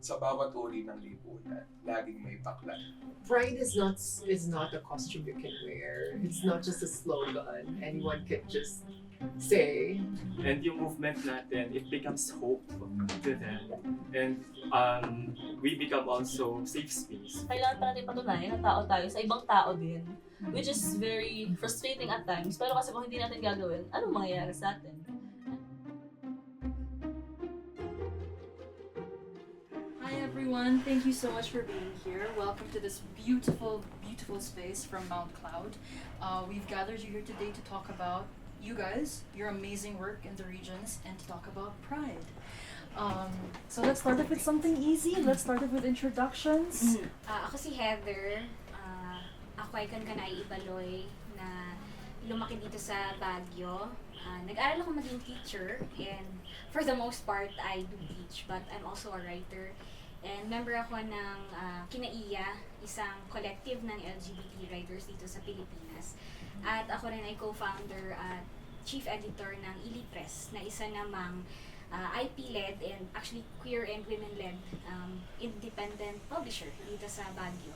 sa bawat uri ng lipunan, laging may bakla. Pride is not a costume you can wear. It's not just a slogan anyone can just say. And yung movement natin, it becomes hope to them. And we become also safe space. Kailangan pa natin patunayan na tao tayo sa ibang tao din. Which is very frustrating at times. Pero kasi kung hindi natin gagawin, anong mangyayari sa atin? Hi everyone, thank you so much for being here. Welcome to this beautiful, beautiful space from Mount Cloud. We've gathered you here today to talk about you guys, your amazing work in the regions, and to talk about Pride. So let's start off with something easy. Let's start off with introductions. Ako si Heather. Ako ay Kankanay Ibaloy na lumaki dito sa Baguio. Nag-aral ako maging teacher and for the most part I do teach but I'm also a writer. And member ako ng Kinaiya, isang collective ng LGBT writers dito sa Pilipinas. At ako rin ay co-founder at chief editor ng Ili Press na isa namang IP-led and actually queer and women-led independent publisher dito sa Baguio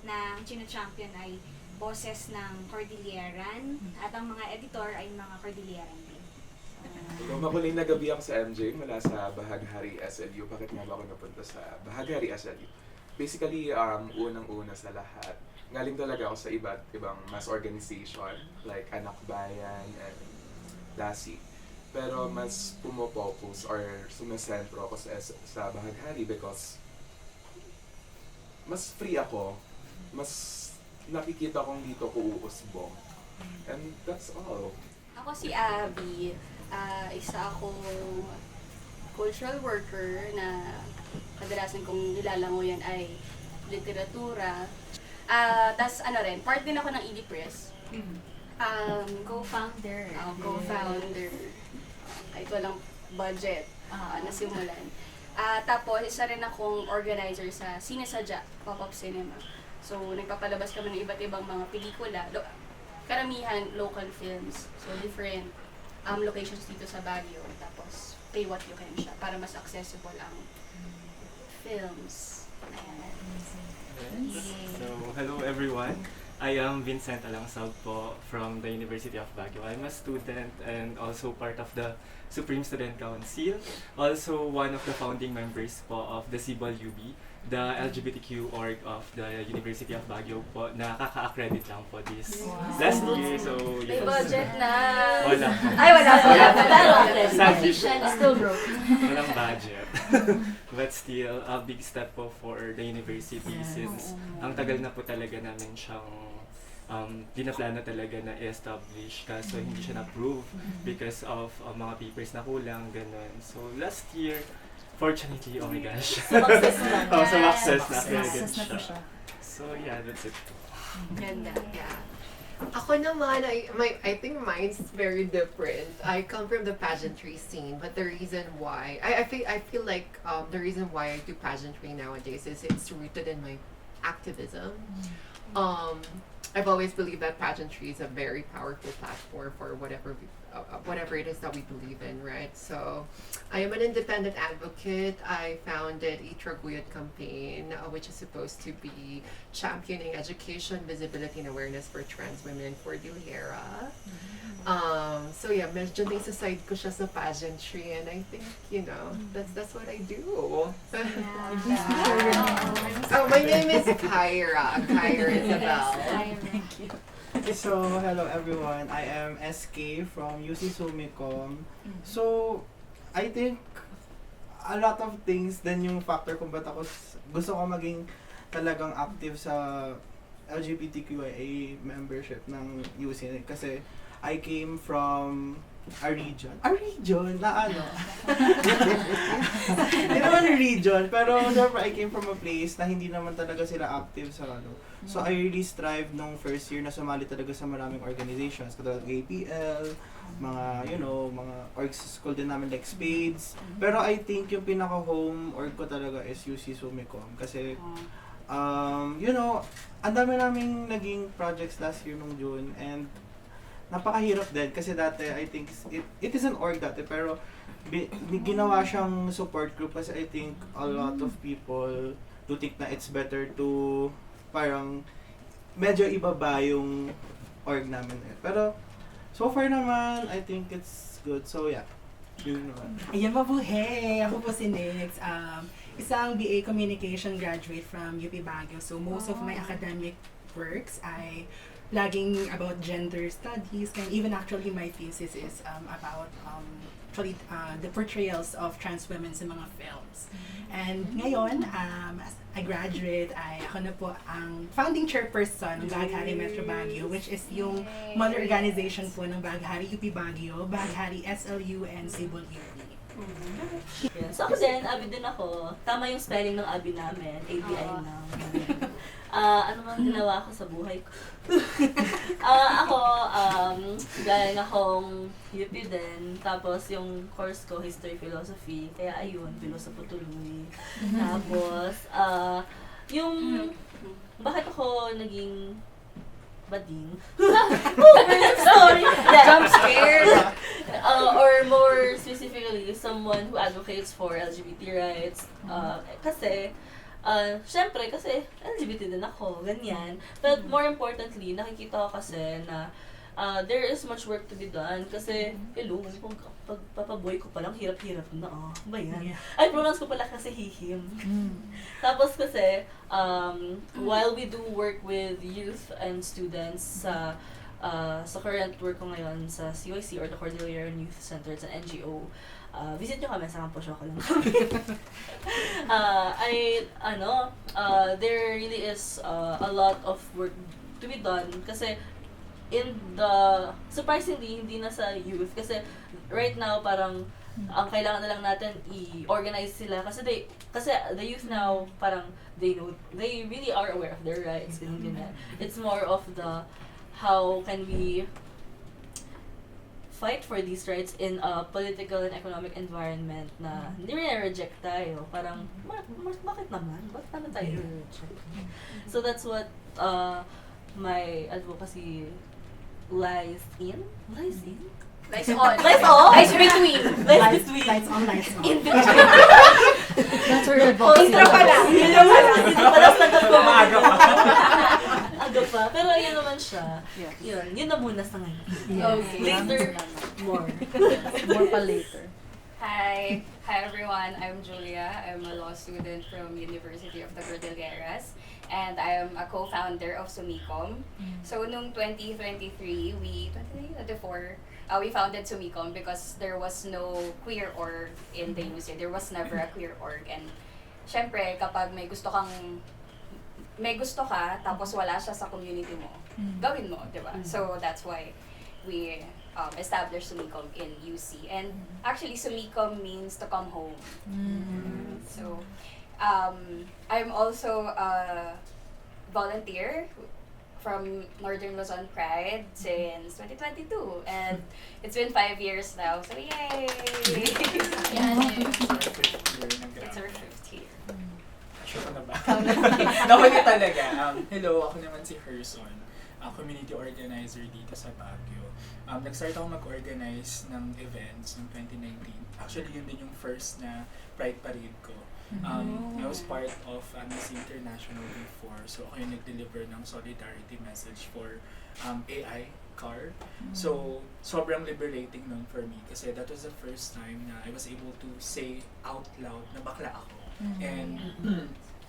na ang champion ay boses ng Cordilleran at ang mga editor ay mga Cordilleran din. Hello, makuling na gabi ako sa MJ mula sa Bahaghari SLU. Bakit nga ba ako napunta sa Bahaghari SLU? Basically, unang-una sa lahat, galing talaga ako sa iba't ibang mass organization like Anak Bayan and Lassie. Pero mas pumopocus or sumisentro ako sa Bahaghari because mas free ako, mas nakikita kong dito ko uusbong. And that's all. Ako si Abi. Isa akong cultural worker na kadalasan kong nilalangoyan ay literatura. Tas part din ako ng Ili Press. Co-founder. Co-founder. Kahit walang budget nasimulan. Tapos isa rin akong organizer sa Sinesadya, pop-up cinema. So nagpapalabas kami ng iba't ibang mga pelikula. Karamihan local films. So different locations dito sa Baguio. Tapos pay what you can siya para mas accessible ang films. Ayan. So, hello everyone. I am Vincent Alangsag po from the University of Baguio. I'm a student and also part of the Supreme Student Council. Also one of the founding members po of the CIBAL UB, the LGBTQ org of the University of Baguio po, na kaka-accredit lang po this last year. So, May yes. budget na! Wala. Ay, wala Pero Sadly, still broke. walang budget. But still, a big step po for the university since ang tagal na po talaga namin siyang pinaplano talaga na i-establish kaso hindi siya na-approve because of mga papers na kulang, ganun. So last year, fortunately, oh my gosh. Success na. Success na Success na po siya. siya. So yeah, that's it. Ganda. Yeah. Ako naman, I think mine's very different. I come from the pageantry scene, but the reason why I feel like the reason why I do pageantry nowadays is it's rooted in my activism. I've always believed that pageantry is a very powerful platform for whatever it is that we believe in, right? So, I am an independent advocate. I founded Itraguyod campaign, which is supposed to be championing education, visibility, and awareness for trans women in Cordillera. So yeah, medyo nasa side ko siya sa pageantry, and I think, that's what I do. Oh, my name is Kyra Isabel. Thank you. So, hello everyone. I am SK from UC Sumicom. So, I think a lot of things then yung factor kung ba't ako gusto ko maging talagang active sa LGBTQIA membership ng UC kasi I came from a region na ano hindi naman a region pero syempre I came from a place na hindi naman talaga sila active sa ano. So I really strive nung first year na sumali talaga sa maraming organizations katulad APL, mga mga orgs sa school din namin like Spades. Pero I think yung pinaka home org ko talaga is UC Sumicom kasi ang dami naming naging projects last year nung June and napakahirap din kasi dati I think it is an org dati pero ginawa siyang support group kasi I think a lot of people do think na it's better to parang medyo ibaba yung org namin eh. Pero so far naman I think it's good. So yeah. Yun naman. Ayan, mabuhay! Ako po si Nixx. Isang BA Communication graduate from UP Baguio. So most of my academic works ay laging about gender studies, and even actually my thesis is about the portrayals of trans women sa mga films. And ngayon, as a graduate, ako na po ang founding chairperson ng Baghari Metro Baguio, which is yung mother organization po ng Baghari UP Baguio, Baghari SLU, and Cebu UP. Yeah. So ako din, Abi din ako. Tama yung spelling ng Abi namin, ABI na. Ano man ginawa ko sa buhay ko? Ako, galing akong UP din. Tapos yung course ko, History Philosophy. Kaya ayun, pilosopo tuloy. Tapos, bakit ako naging bading? Story! Jump scare! Or more specifically, someone who advocates for LGBT rights. Kasi, syempre, kasi LGBT din ako, ganyan. But more importantly, nakikita ko kasi na there is much work to be done. Kasi, hello, pag papaboy ko palang hirap-hirap na, ba yan? Yeah. Ay, pronouns ko pala kasi hihim. Tapos kasi, while we do work with youth and students sa current work ko ngayon sa CYC or the Cordilleran Youth Center, it's an NGO, visit nyo kami sa campus ko lang kami. There really is a lot of work to be done kasi surprisingly, hindi na sa youth kasi right now parang ang kailangan na lang natin i-organize sila kasi the youth now parang they really are aware of their rights. It's more of how can we fight for these rights in a political and economic environment na hindi rin reject tayo. Parang, bakit naman? Bakit naman tayo reject? So that's what my advocacy lies in? Lies in? Lights on. Lies on? Lights between. Lies between. Lights on, lights on. In between. That's where advocacy Intro pa lang. Intro pa lang. Maaga pa. Aga pa. Pero yun naman siya. Yun na muna sa ngayon. Okay. Later, more. More pa later. Hi everyone. I'm Julia. I'm a law student from University of the Cordilleras, and I am a co-founder of Sumicom. So noong 2023, we founded Sumicom because there was no queer org in the UC. There was never a queer org, and syempre kapag may gusto ka tapos wala siya sa community mo, gawin mo, di ba? So that's why we established Sumicom in UC. And actually, Sumicom means to come home. So, I'm also a volunteer from Northern Luzon Pride since 2022. And it's been 5 years now, so yay! It's our 5th year. Sure ka na ba? Nakuli talaga. Hello, ako naman si Herson, community organizer dito sa Baguio. Nag-start ako mag-organize ng events noong 2019. Actually, yun din yung first na Pride Parade ko. I was part of Amnesty International before, so ako yung nag-deliver ng solidarity message for AI, Karl. So, sobrang liberating nun for me kasi that was the first time na I was able to say out loud na bakla ako. And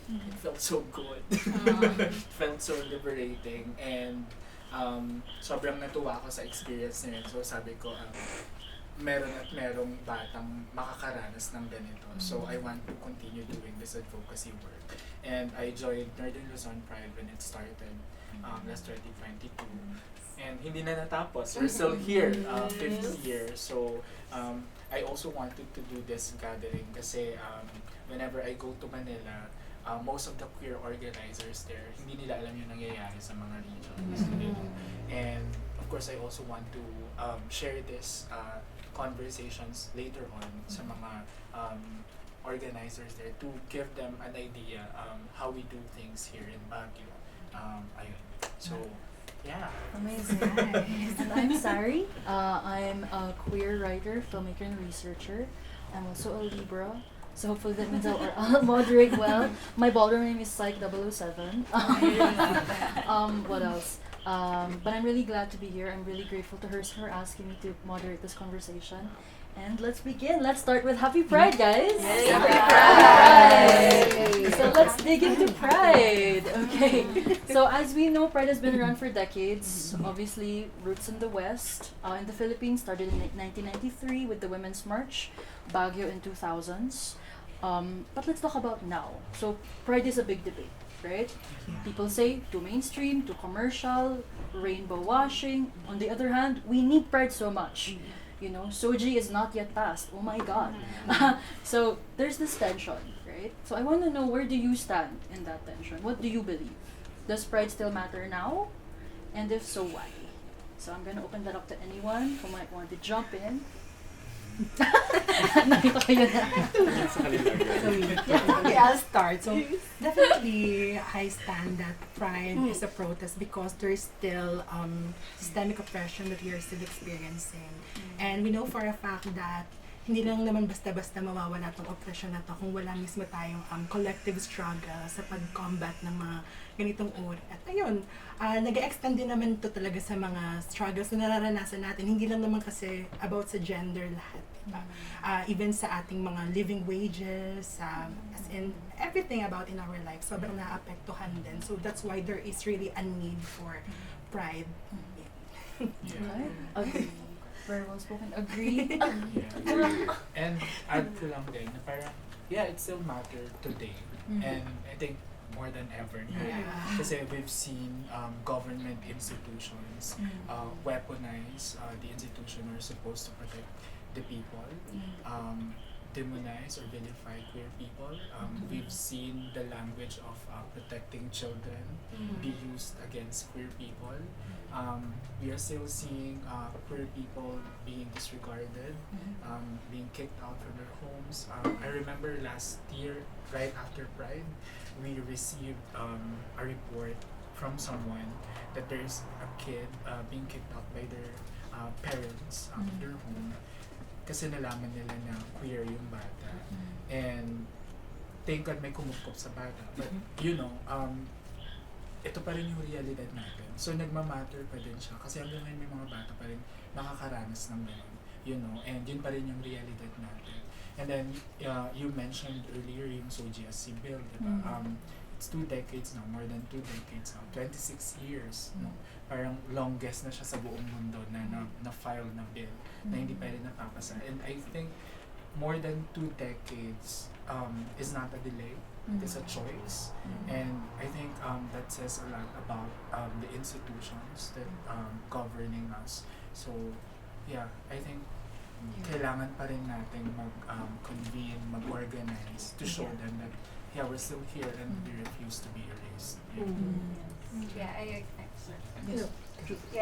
it felt so good. It felt so liberating, and sobrang natuwa ako sa experience na yun. So sabi ko, merong batang makakaranas ng ganito. So I want to continue doing this advocacy work. And I joined Northern Luzon Pride when it started last 2022. And hindi na natapos. We're still here, 5th year. So I also wanted to do this gathering kasi whenever I go to Manila, most of the queer organizers there, hindi nila alam yung nangyayari sa mga regions. And of course, I also want to share this conversations later on sa mga organizers there to give them an idea how we do things here in Baguio. Ayun. So, Yeah. Amazing. And I'm Sari. I'm a queer writer, filmmaker, and researcher. I'm also a Libra. So hopefully that means I'll moderate well. My ballroom name is Psych007. What else? But I'm really glad to be here. I'm really grateful to her for asking me to moderate this conversation. And let's begin. Let's start with Happy Pride, guys. Yay. Happy Pride. So let's dig into Pride. Okay. So as we know, Pride has been around for decades. Obviously, roots in the West. In the Philippines, started in 1993 with the Women's March, Baguio in 2000s. But let's talk about now. So Pride is a big debate, right? People say too mainstream, too commercial, rainbow washing. On the other hand, we need Pride so much. You know, Soji is not yet passed. Oh my God. So there's this tension, right? So I want to know, where do you stand in that tension? What do you believe? Does Pride still matter now? And if so, why? So I'm gonna open that up to anyone who might want to jump in. Nakita ko yun. Sa kalendar. Okay, I'll start. So definitely I stand that Pride is a protest because there's still systemic oppression that we are still experiencing. And we know for a fact that hindi lang naman basta-basta mawawala tong oppression na to kung wala mismo tayong collective struggle sa pag-combat ng mga ganitong uri. At ayun, nag-extend din naman to talaga sa mga struggles na nararanasan natin. Hindi lang naman kasi about sa gender lahat. Diba? Even sa ating mga living wages, as in everything about in our life, sobrang naapektuhan din. So that's why there is really a need for Pride. Okay. Okay. Very well spoken. Agree. Yeah. And add ko lang din na parang, yeah, it still matter today. And I think more than ever now. Yeah. Kasi we've seen government institutions weaponize the institution are supposed to protect the people, demonize or vilify queer people. We've seen the language of protecting children be used against queer people. We are still seeing queer people being disregarded, being kicked out from their homes. I remember last year, right after Pride, we received a report from someone that there's a kid being kicked out by their parents out of their home kasi nalaman nila na queer yung bata. And thank God may kumupkop sa bata. But you know, ito pa rin yung realidad natin. So nagmamatter pa din siya kasi hanggang ngayon may mga bata pa rin nakakaranas ng gano'n. You know, and yun pa rin yung realidad natin. And then you mentioned earlier yung SOGSC bill, diba? It's 2 decades now, more than 2 decades now, 26 years, no? Parang longest na siya sa buong mundo na file na bill na hindi pa rin napapasa. And I think more than 2 decades is not a delay, it's a choice. And I think that says a lot about the institutions that governing us. So yeah, I think kailangan pa rin natin mag-convene, mag-organize to show them that yeah, we're still here and we refuse to be erased. Yeah,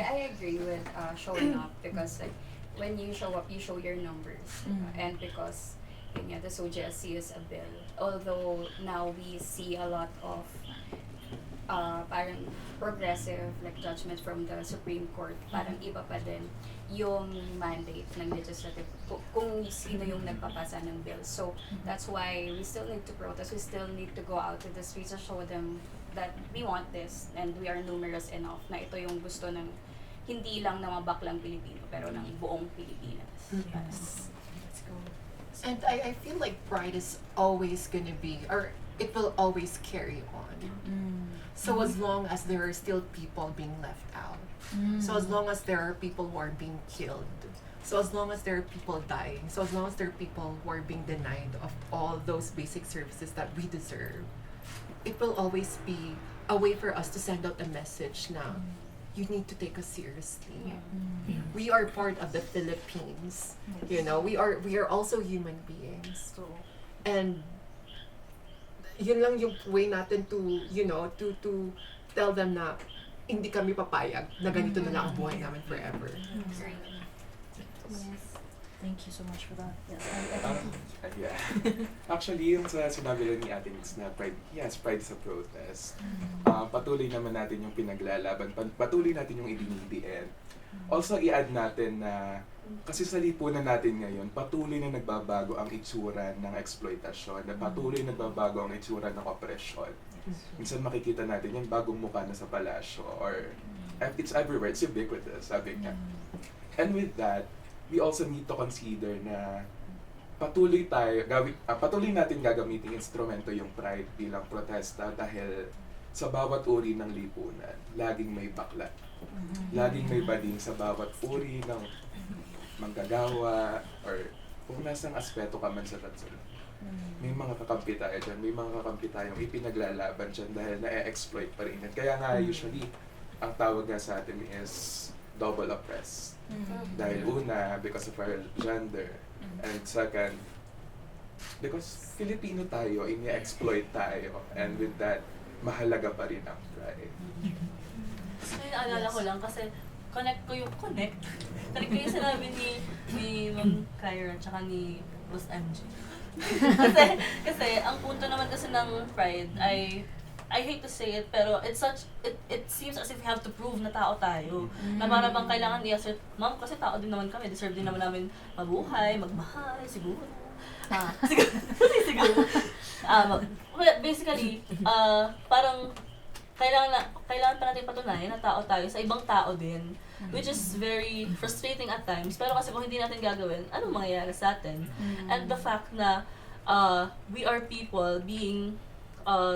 I agree with showing up because like when you show up, you show your numbers, and because the SOGSC is a bill. Although now we see a lot of parang progressive like judgment from the Supreme Court, parang iba pa din yung mandate ng legislative kung sino yung nagpapasa ng bill. So that's why we still need to protest, we still need to go out to the streets to show them that we want this and we are numerous enough na ito yung gusto ng hindi lang ng mga baklang Pilipino pero ng buong Pilipinas. Yes. Let's go. And I feel like Pride is always gonna be, or it will always carry on. So as long as there are still people being left out, so as long as there are people who are being killed, so as long as there are people dying, so as long as there are people who are being denied of all those basic services that we deserve, it will always be a way for us to send out a message now. You need to take us seriously. We are part of the Philippines. You know, we are also human beings. And yun lang yung way natin to, you know, to tell them na hindi kami papayag na ganito na lang ang buhay namin forever. Yes. Thank you so much for that. Yes, Yeah. Actually, yung sa sinabi lang ni Ate Nixx na pride, yes, pride sa protest. Patuloy naman natin yung pinaglalaban, patuloy natin yung idinidiin. Also, i-add natin na kasi sa lipunan natin ngayon, patuloy na nagbabago ang itsura ng exploitasyon, na patuloy na nagbabago ang itsura ng opresyon. Minsan makikita natin yan, bagong mukha na sa palasyo, or it's everywhere, it's ubiquitous, sabi niya. And with that, we also need to consider na patuloy natin gagamitin instrumento yung pride bilang protesta dahil sa bawat uri ng lipunan, laging may bakla. Laging may bading sa bawat uri ng manggagawa or kung nasang aspeto ka man sa bansa. May mga kakampi tayo dyan, may mga kakampi tayong ipinaglalaban dyan dahil na-exploit pa rin. Kaya nga usually, ang tawag nga sa atin is double oppressed. Dahil una, because of our gender. And second, because Filipino tayo, ini-exploit tayo. And with that, mahalaga pa rin ang pride. So, naalala ko lang kasi connect ko yung sinabi ni Ma'am Kyra tsaka ni Boss MJ. kasi ang punto naman kasi ng pride ay I hate to say it, pero it seems as if we have to prove na tao tayo. Na para bang kailangan i-assert, ma'am, kasi tao din naman kami, deserve din naman namin mabuhay, magmahal, siguro. Siguro. Basically, parang kailangan pa natin patunayan na tao tayo sa ibang tao din, which is very frustrating at times. Pero kasi kung hindi natin gagawin, anong mangyayari sa atin? And the fact na we are people being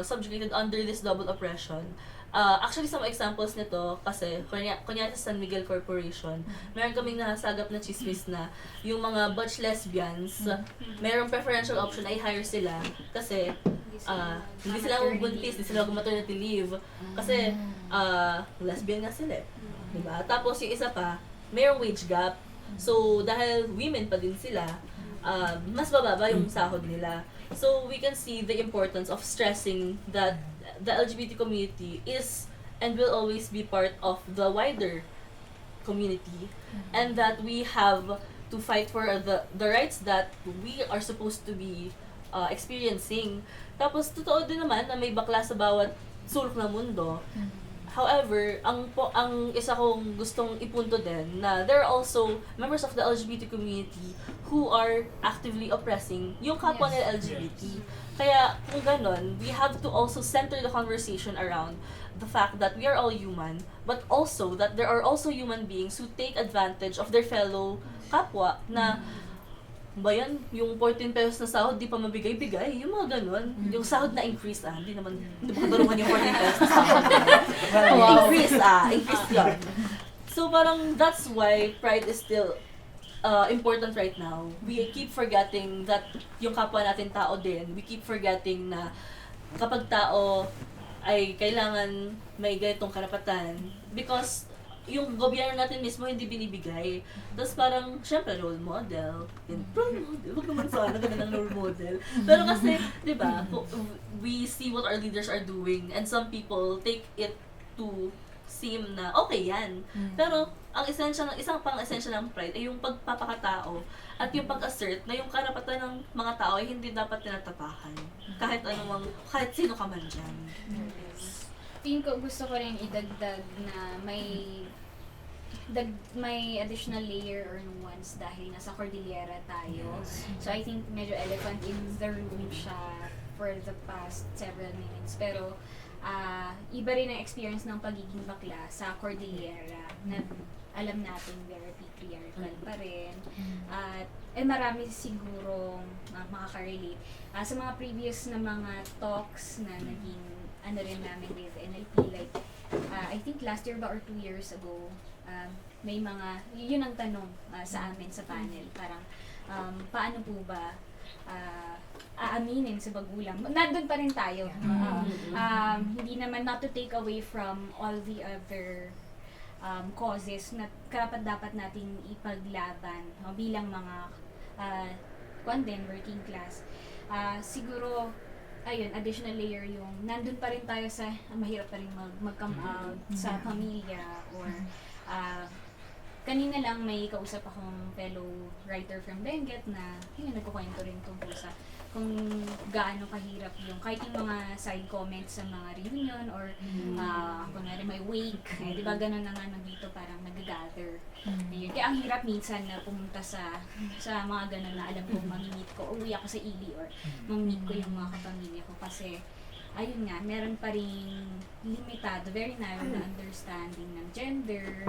subjugated under this double oppression. Actually, some examples nito, kasi kunyari sa San Miguel Corporation, meron kaming nasagap na chismis na yung mga butch lesbians, merong preferential option ay hire sila kasi hindi sila magbuntis, hindi sila mag-maternity leave kasi lesbian nga sila. Diba? Tapos yung isa pa, merong wage gap. So, dahil women pa din sila, mas bababa yung sahod nila. So we can see the importance of stressing that the LGBT community is and will always be part of the wider community, and that we have to fight for the rights that we are supposed to be experiencing. Tapos totoo din naman na may bakla sa bawat sulok ng mundo. However, ang isa kong gustong ipunto din na there are also members of the LGBT community who are actively oppressing yung kapwa nila LGBT. Kaya kung ganon, we have to also center the conversation around the fact that we are all human, but also that there are also human beings who take advantage of their fellow kapwa na ba yan, yung 14 pesos na sahod, di pa mabigay-bigay, yung mga ganun. Yung sahod na increase, hindi ba katarungan yung 14 pesos na sahod? Increase yun. So parang that's why pride is still important right now. We keep forgetting that yung kapwa natin tao din. We keep forgetting na kapag tao ay kailangan may ganitong karapatan because yung gobyerno natin mismo hindi binibigay. Tapos parang, syempre, role model. Role model. Huwag naman sana ganun ng role model. Pero kasi, di ba, we see what our leaders are doing and some people take it to seem na okay yan. Pero, isang pang-essential ng pride ay yung pagpapakatao at yung pag-assert na yung karapatan ng mga tao ay hindi dapat tinatapakan. Kahit sino ka man dyan. Tingin ko gusto ko rin idagdag na may additional layer or nuance dahil nasa Cordillera tayo. So I think medyo elephant in the room siya for the past several minutes. Pero iba rin ang experience ng pagiging bakla sa Cordillera na alam natin very patriarchal pa rin. At marami siguro makaka-relate. Sa mga previous na mga talks na naging rin namin with NLP, like I think last year ba or 2 years ago, may mga, yun ang tanong sa amin sa panel, parang paano po ba aaminin sa magulang? Nandun pa rin tayo. Hindi naman, not to take away from all the other causes na karapat dapat nating ipaglaban bilang mga working class. Siguro, ayun, additional layer yung nandun pa rin tayo sa mahirap pa rin mag-come out sa pamilya or kanina lang may kausap akong fellow writer from Benguet na yun, nagkukwento rin tungkol sa kung gaano kahirap yung kahit yung mga side comments sa mga reunion or kunwari may wake, di ba ganun na nga dito parang nag-gather. Ayun. Kaya ang hirap minsan na pumunta sa mga ganun na alam kong mag-meet ko, uwi ako sa Ili or mag-meet ko yung mga kapamilya ko kasi ayun nga, meron pa rin limitado, very narrow na understanding ng gender.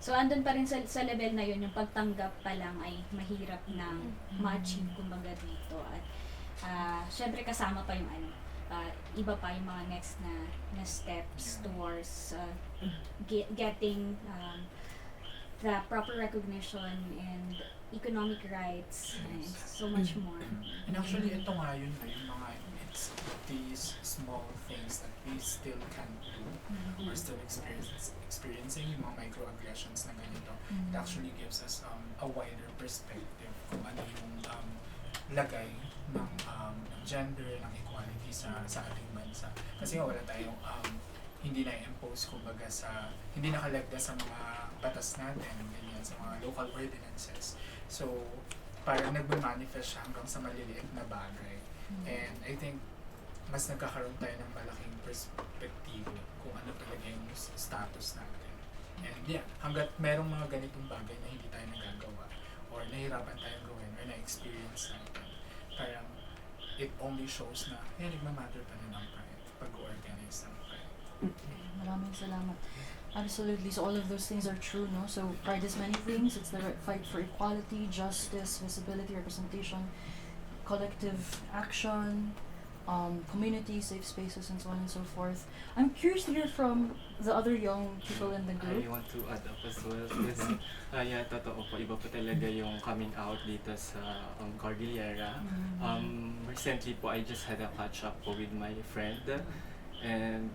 So, andun pa rin sa level na yun, yung pagtanggap pa lang ay mahirap na ma-achieve, kumbaga dito. At, syempre kasama pa yung iba pa yung mga next na steps towards getting the proper recognition and economic rights and so much more. And actually, ito nga yun na yung mga it's these small things that we still can't do or still experiencing yung mga microaggressions na ganito. It actually gives us a wider perspective kung ano yung lagay ng gender, ng equality sa ating bansa. Kasi nga wala tayong hindi na-impose kumbaga hindi nakalagda sa mga batas natin, ganyan, sa mga local ordinances. So, parang nagbe-manifest siya hanggang sa maliliit na bagay. And I think mas nagkakaroon tayo ng malaking perspektibo kung ano talaga yung status natin. And yeah, hanggat merong mga ganitong bagay na hindi tayo nagagawa or nahirapan tayong gawin or na-experience natin, parang it only shows na nagmamatter pa rin ang Pride pag-organize ng Pride. Maraming salamat. Absolutely. So all of those things are true, no? So Pride is many things. It's the fight for equality, justice, visibility, representation, collective action, community, safe spaces, and so on and so forth. I'm curious to hear from the other young people in the group. I want to add up as well. Kasi, yeah, totoo po. Iba po talaga yung coming out dito sa Cordillera. Recently po, I just had a catch-up po with my friend. And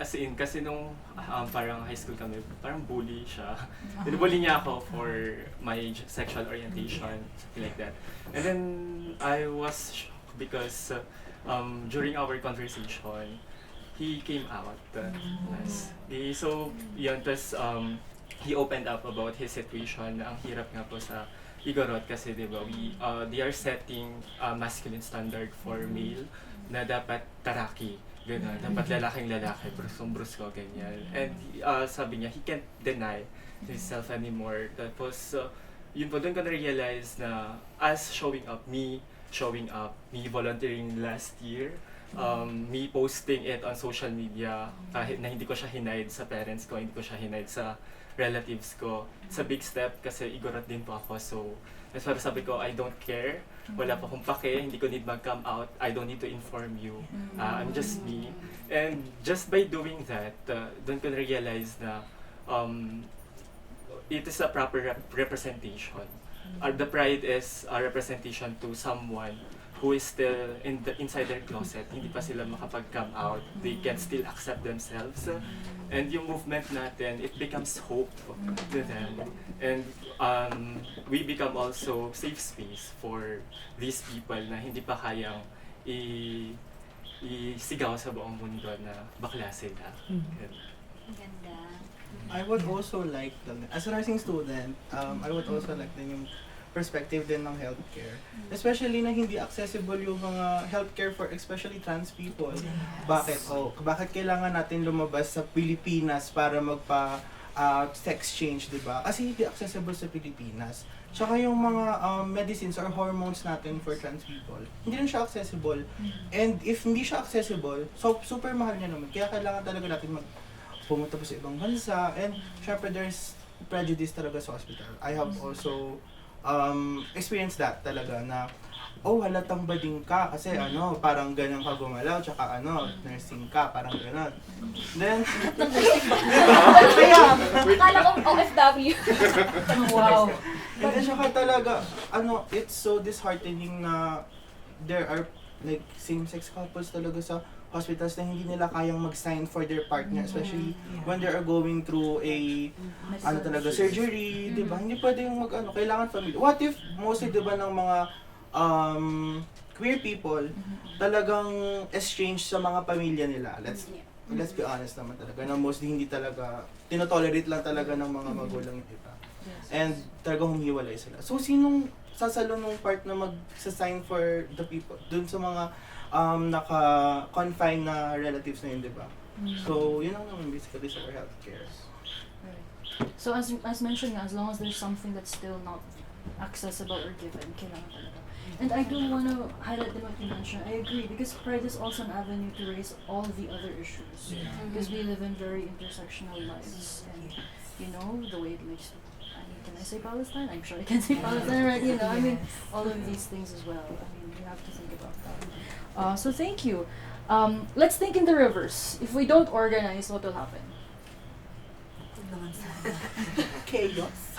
as in, kasi nung parang high school kami, parang bully siya. Binubully niya ako for my sexual orientation, something like that. And then, I was shocked because during our conversation, he came out. So, yun, tas he opened up about his situation. Ang hirap nga po sa Igorot kasi, di ba, they are setting a masculine standard for male na dapat taraki. Gano'n, dapat lalaking-lalaki, brusco, ganyan. And sabi niya, he can't deny himself anymore. Tapos, yun po, doon ko na-realize na as showing up, me volunteering last year, me posting it on social media, kahit na hindi ko siya hinaid sa parents ko, hindi ko siya hinaid sa relatives ko. It's a big step kasi Igorot din po ako, so that's why sabi ko, I don't care. Wala pa akong pake, hindi ko need mag-come out, I don't need to inform you. I'm just me. And just by doing that, doon ko na-realize na it is a proper representation. The Pride is a representation to someone who is still inside their closet, hindi pa sila makapag-come out, they can still accept themselves. And yung movement natin, it becomes hope to them. And we become also safe space for these people na hindi pa kayang isigaw sa buong mundo na bakla sila. Ganda. I would also like, as a nursing student, I would also like yung perspective din ng healthcare. Especially na hindi accessible yung mga healthcare for especially trans people. Bakit? Bakit kailangan natin lumabas sa Pilipinas para sex change, di ba? Kasi hindi accessible sa Pilipinas. Tsaka yung mga medicines or hormones natin for trans people, hindi rin siya accessible. And if hindi siya accessible, so super mahal niya naman. Kaya kailangan talaga natin pumunta pa sa ibang bansa. And syempre there's prejudice talaga sa hospital. I have also experienced that talaga na halatang bading ka kasi parang ganyan ka gumalaw tsaka nursing ka, parang gano'n. Then Akala ko OFW. Wow. And then saka talaga it's so disheartening na there are like same-sex couples talaga sa hospitals na hindi nila kayang mag-sign for their partner, especially when they are going through a surgery, di ba? Hindi pwedeng kailangan family. What if mostly, di ba, ng mga queer people talagang exchange sa mga pamilya nila? let's be honest naman talaga, na mostly hindi talaga, tinotolerate lang talaga ng mga magulang yung iba. And talagang humiwalay sila. So, sinong sasalo nung part na mag-sign for the people, dun sa mga naka-confine na relatives na yun, di ba? So, yun ang naman basically sa our healthcare. Right. So as mentioned nga, as long as there's something that's still not accessible or given, kailangan talaga. And I do want to highlight din what you mentioned. I agree, because Pride is also an avenue to raise all the other issues. Because we live in very intersectional lives. And, you know, the way it makes, I mean, can I say Palestine? I'm sure I can say Palestine, right? You know, I mean, all of these things as well. I mean, we have to think about that. So thank you. Let's think in the reverse. If we don't organize, what will happen? Chaos.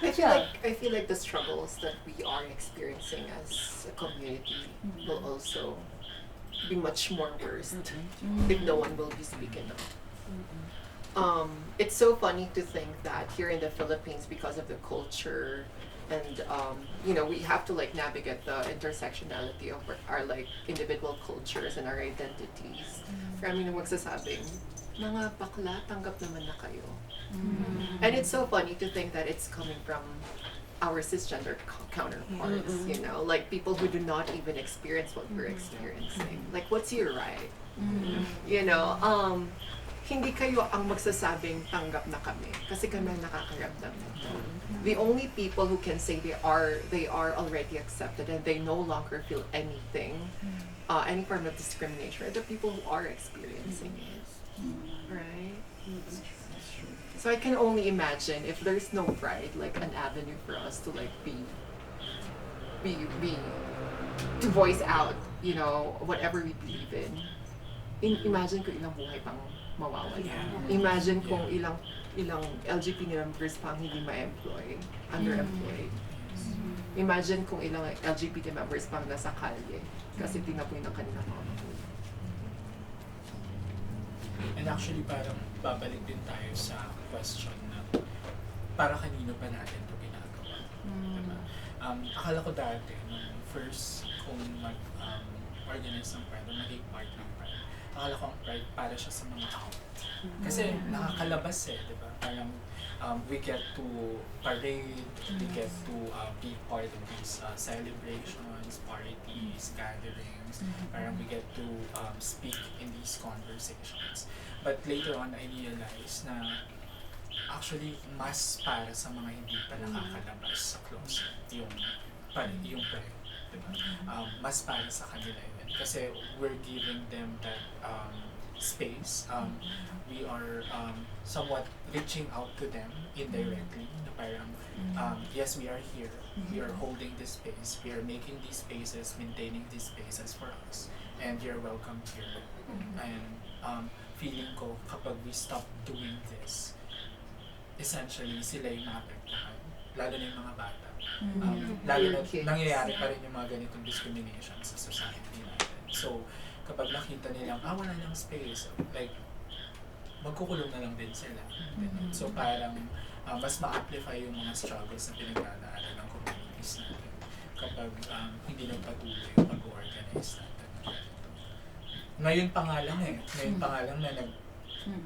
I feel like the struggles that we are experiencing as a community will also be much more worse if no one will be speaking up. It's so funny to think that here in the Philippines, because of the culture and you know, we have to like navigate the intersectionality of our like individual cultures and our identities. Marami na magsasabing, mga bakla, tanggap naman na kayo. And it's so funny to think that it's coming from our cisgender counterparts, you know, like people who do not even experience what we're experiencing. Like, what's your right? You know, hindi kayo ang magsasabing tanggap na kami kasi kami nakakaramdam nito. The only people who can say they are already accepted and they no longer feel anything, any form of discrimination, are the people who are experiencing it, right? So I can only imagine if there's no pride, like an avenue for us to like to voice out, you know, whatever we believe in. Imagine kung ilang buhay pang mawawala. Imagine kung ilang LGBT members pang hindi ma-employ, underemployed. Imagine kung ilang LGBT members pang nasa kalye kasi tinapoy ng kanilang mga magulang. And actually, parang babalik din tayo sa question na para kanino pa natin ito ginagawa. Diba? Akala ko dati, nung first kung mag-organize ng Pride, o maging part ng Pride, akala ko ang Pride para siya sa mga out. Kasi nakakalabas diba? Parang we get to parade, we get to be part of these celebrations, parties, gatherings, parang we get to speak in these conversations. But later on, I realized na actually mas para sa mga hindi pa nakakalabas sa closet yung Pride, diba? Mas para sa kanila yun. Kasi we're giving them that space. We are somewhat reaching out to them indirectly. Na parang, yes, we are here. We are holding this space. We are making these spaces, maintaining these spaces for us. And you're welcome here. And feeling ko, kapag we stop doing this, essentially, sila yung maapektahan. Lalo na yung mga bata. Lalo na nangyayari pa rin yung mga ganitong discrimination sa society natin. So, kapag nakita nilang, wala nang space, like, magkukulong na lang din sila. So, parang, mas ma-amplify yung mga struggles na pinagdadaanan ng communities natin kapag hindi nagpatuloy yung pag-organize natin. Ngayon pa nga lang na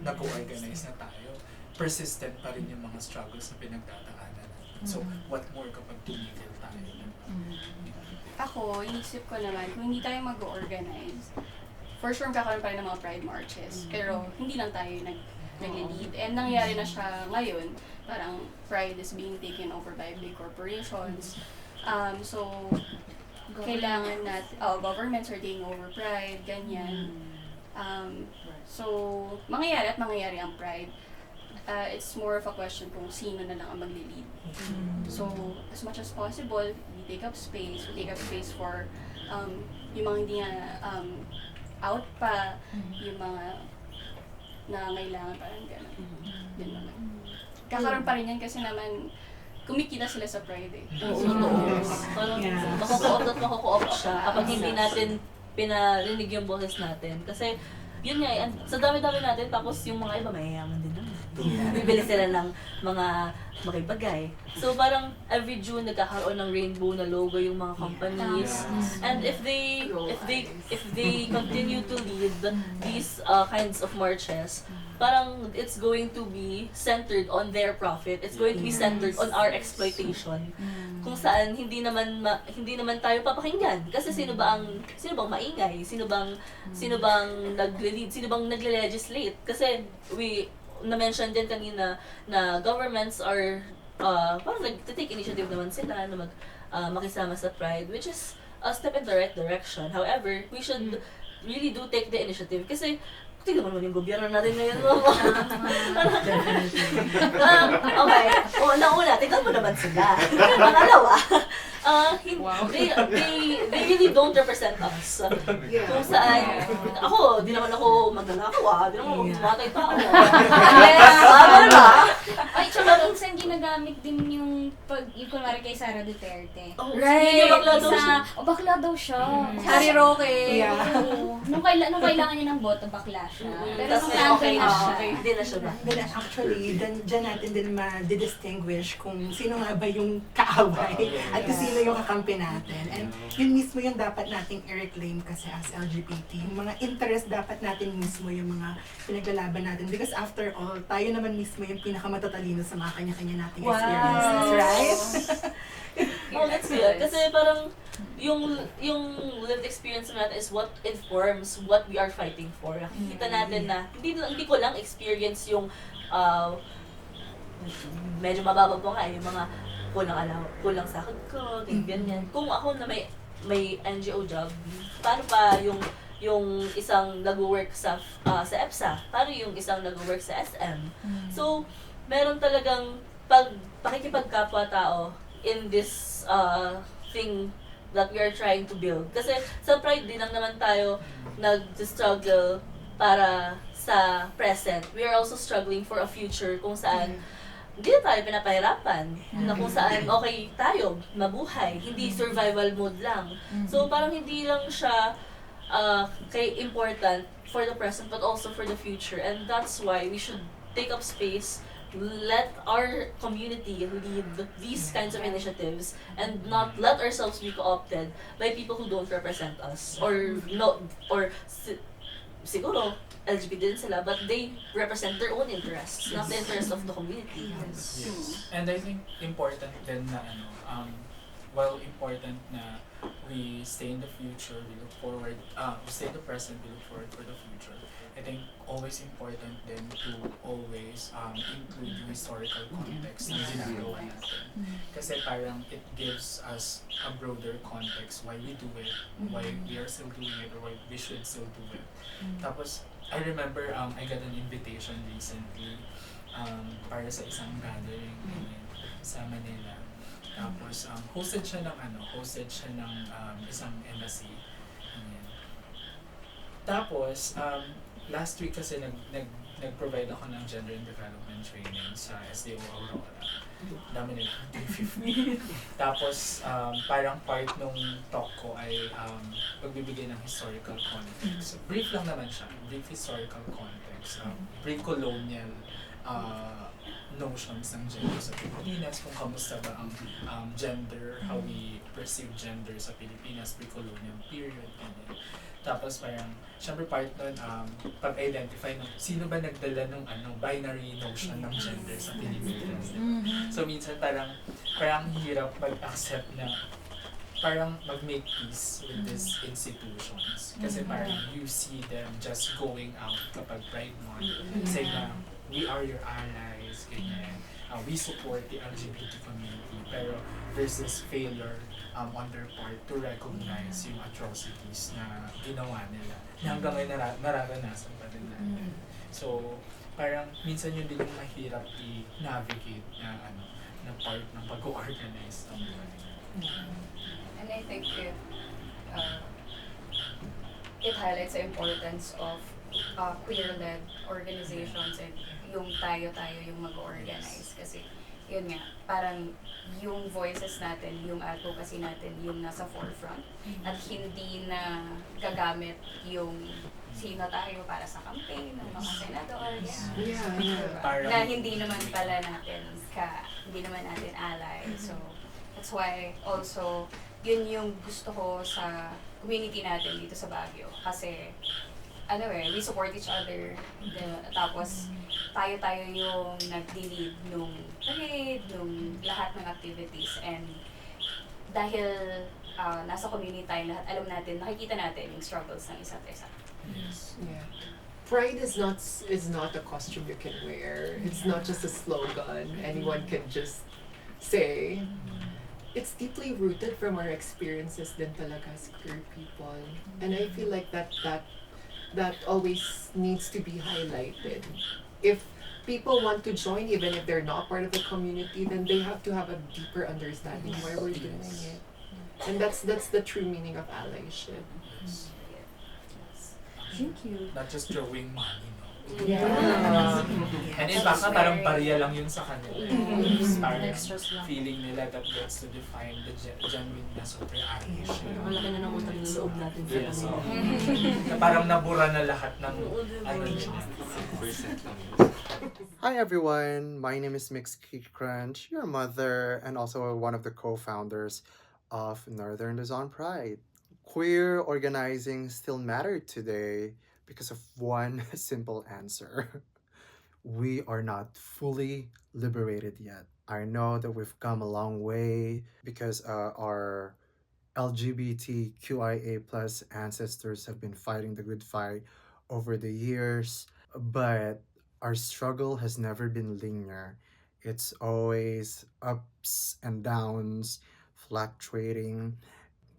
nag-organize na tayo, persistent pa rin yung mga struggles na pinagdadaanan natin. So, what more kapag tumigil tayo? Ako, inisip ko naman, kung hindi tayo mag-organize, for sure magkakaroon pa rin ng mga Pride marches, pero hindi lang tayo nag-lead. And nangyayari na siya ngayon, parang Pride is being taken over by big corporations. So, kailangan governments are taking over Pride, ganyan. So, mangyayari ang Pride. It's more of a question kung sino na lang ang magli-lead. So, as much as possible, we take up space for yung mga hindi nga out pa, yung mga nangangailangan, parang gano'n. Yun naman. Kakaroon pa rin yan kasi naman, kumikita sila sa Pride Makuko-opt at makuko-opt siya kapag hindi natin pinarinig yung boses natin. Kasi, yun nga, sa dami-dami natin, tapos yung mga iba mayayaman din naman. Bibili sila ng mga makibagay. So parang every June nagkakaroon ng rainbow na logo yung mga companies. And if they continue to lead these kinds of marches, parang it's going to be centered on their profit. It's going to be centered on our exploitation. Kung saan hindi naman tayo papakinggan kasi sino bang maingay, sino bang nagle-lead, sino bang nagle-legislate kasi na-mention din kanina na governments are parang nag-take initiative naman sila na makisama sa Pride, which is a step in the right direction. However, we should really do take the initiative kasi tingnan mo naman yung gobyerno natin ngayon. Okay. Una, tingnan mo naman sila. Pangalawa, they really don't represent us. Kung saan, di naman ako magnanakaw, di naman ako tumatay pa ako. Ay, tsaka minsan ginagamit din yung kunwari kay Sara Duterte. Right! Bakla daw siya. Harry Roque. Oo. Nung kailangan niya ng boto, bakla siya. Pero Tapos nung okay na siya. hindi na siya ba? Actually, dyan natin din ma-distinguish kung sino nga ba yung kaaway at kung sino yung kakampi natin. And yun mismo yung dapat nating i-reclaim kasi as LGBT. Yung mga interest dapat natin mismo yung mga pinaglalaban natin. Because after all, tayo naman mismo yung pinakamatatalino sa mga kanya-kanya nating experiences, right? Oh, that's good. Kasi parang yung lived experience natin is what informs what we are fighting for. Nakikita natin na hindi ko lang experience yung medyo mababa po nga yung mga kulang sahod ko, ganyan. Kung ako na may NGO job, paano pa yung isang nag-work sa EPSA? Paano yung isang nag-work sa SM? So, meron talagang pakikipagkapwa-tao in this thing that we are trying to build. Kasi sa Pride din lang naman tayo nag-struggle para sa present. We are also struggling for a future kung saan hindi na tayo pinapahirapan. Na kung saan okay tayo, mabuhay. Hindi survival mode lang. So parang hindi lang siya important for the present but also for the future. And that's why we should take up space, let our community lead these kinds of initiatives and not let ourselves be co-opted by people who don't represent us siguro LGBT din sila but they represent their own interests, not the interests of the community. Yes. And I think important din na important na we stay in the future, we look forward, we stay in the present, we look forward for the future. I think always important then to always include yung historical context na ginagawa natin. Kasi parang it gives us a broader context why we do it, why we are still doing it, or why we should still do it. Tapos, I remember I got an invitation recently para sa isang gathering sa Manila. Tapos, hosted siya ng isang embassy. Tapos, last week kasi nag-provide ako ng gender and development training sa SDO Aurora. Dami nila, 350. Tapos, parang part nung talk ko ay pagbibigay ng historical context. Brief lang naman siya, brief historical context. Pre-colonial notions ng gender sa Pilipinas, kung kamusta ba ang gender, how we perceive gender sa Pilipinas, pre-colonial period, ganyan. Tapos parang, syempre part nun, pag-identify ng sino ba nagdala ng binary notion ng gender sa Pilipinas. So minsan parang hirap mag-accept na parang mag-make peace with these institutions. Kasi parang you see them just going out kapag Pride Month, saying na, we are your allies, ganyan. We support the LGBT community, pero there's this failure on their part to recognize yung atrocities na ginawa nila na hanggang ngayon nararanasan pa rin natin. So, parang minsan yun din yung mahirap i-navigate na part ng pag-organize ng And I think it highlights the importance of queer-led organizations and yung tayo yung mag-organize kasi yun nga, parang yung voices natin, yung advocacy natin, yung nasa forefront. At hindi na gagamit yung sino tayo para sa campaign ng mga senadores. Yeah. Na hindi naman pala natin hindi naman natin ally. So, that's why also, yun yung gusto ko sa community natin dito sa Baguio. Kasi, we support each other. Tapos, tayo-tayo yung nag-lead nung parade, nung lahat ng activities. And dahil nasa community tayo lahat, alam natin, nakikita natin yung struggles ng isa't isa. Yeah. Pride is not a costume you can wear. It's not just a slogan anyone can just say. It's deeply rooted from our experiences din talaga as queer people. And I feel like that always needs to be highlighted. If people want to join, even if they're not part of the community, then they have to have a deeper understanding why we're doing it. And that's the true meaning of allyship. Thank you. Not just throwing money, no? Yeah. And in fact, parang barya lang yun sa kanila. Parang Extras lang. feeling nila that gets to define the genuineness of their allyship. Malaki na ng utang ng loob natin sa Yes, kanila. na parang nabura na lahat ng Hi everyone, my name is Nixx Reyes, your mother and also one of the co-founders of Northern Luzon Pride. Queer organizing still mattered today because of one simple answer. We are not fully liberated yet. I know that we've come a long way because our LGBTQIA plus ancestors have been fighting the good fight over the years, but our struggle has never been linear. It's always ups and downs, fluctuating.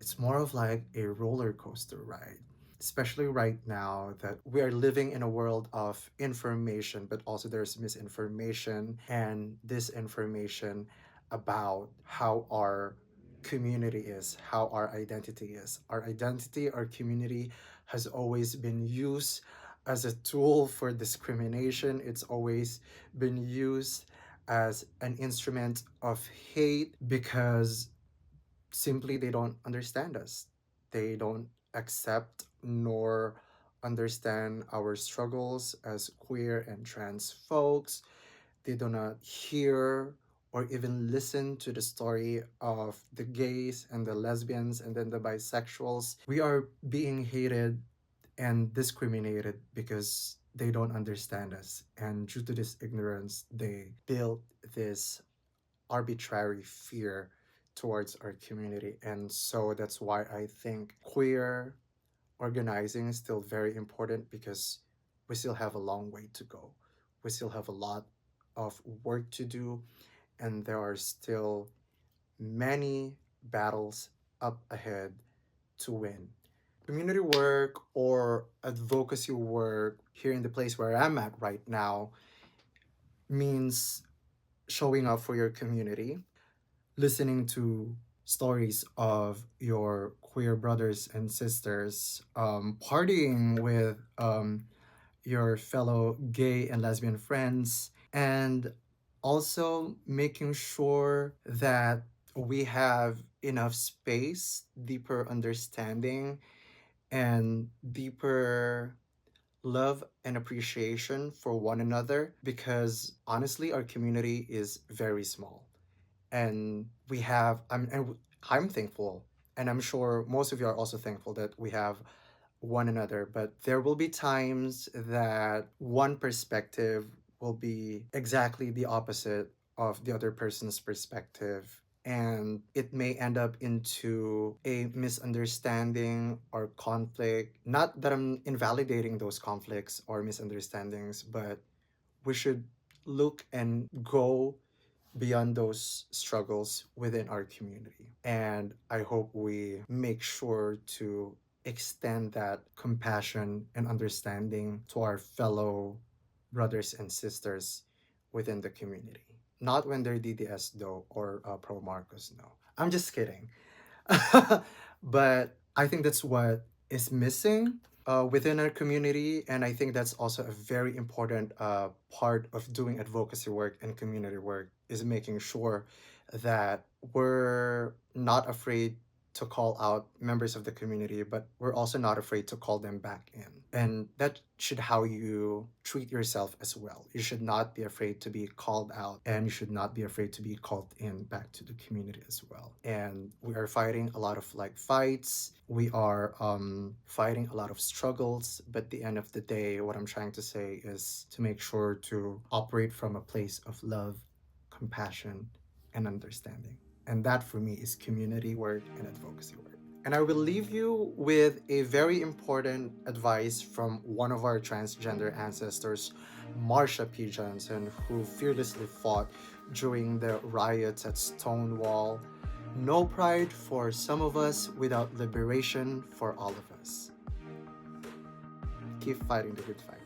It's more of like a roller coaster ride, especially right now that we are living in a world of information, but also there's misinformation and disinformation about how our community is, how our identity is. Our identity, our community has always been used as a tool for discrimination. It's always been used as an instrument of hate because simply they don't understand us. They don't accept nor understand our struggles as queer and trans folks. They do not hear or even listen to the story of the gays and the lesbians and then the bisexuals. We are being hated and discriminated because they don't understand us. And due to this ignorance, they built this arbitrary fear towards our community. And so that's why I think queer organizing is still very important because we still have a long way to go. We still have a lot of work to do, and there are still many battles up ahead to win. Community work or advocacy work here in the place where I'm at right now means showing up for your community, listening to stories of your queer brothers and sisters, partying with your fellow gay and lesbian friends, and also making sure that we have enough space, deeper understanding, and deeper love and appreciation for one another because honestly, our community is very small. And we have, I'm thankful, and I'm sure most of you are also thankful that we have one another, but there will be times that one perspective will be exactly the opposite of the other person's perspective, and it may end up into a misunderstanding or conflict. Not that I'm invalidating those conflicts or misunderstandings, but we should look and go beyond those struggles within our community. And I hope we make sure to extend that compassion and understanding to our fellow brothers and sisters within the community. Not when they're DDS though, or pro Marcos, no. I'm just kidding. But I think that's what is missing within our community, and I think that's also a very important part of doing advocacy work and community work is making sure that we're not afraid to call out members of the community, but we're also not afraid to call them back in. And that should how you treat yourself as well. You should not be afraid to be called out, and you should not be afraid to be called in back to the community as well. And we are fighting a lot of like fights. We are fighting a lot of struggles, but at the end of the day, what I'm trying to say is to make sure to operate from a place of love, compassion, and understanding. And that for me is community work and advocacy work. And I will leave you with a very important advice from one of our transgender ancestors, Marsha P. Johnson, who fearlessly fought during the riots at Stonewall. No pride for some of us without liberation for all of us. Keep fighting the good fight.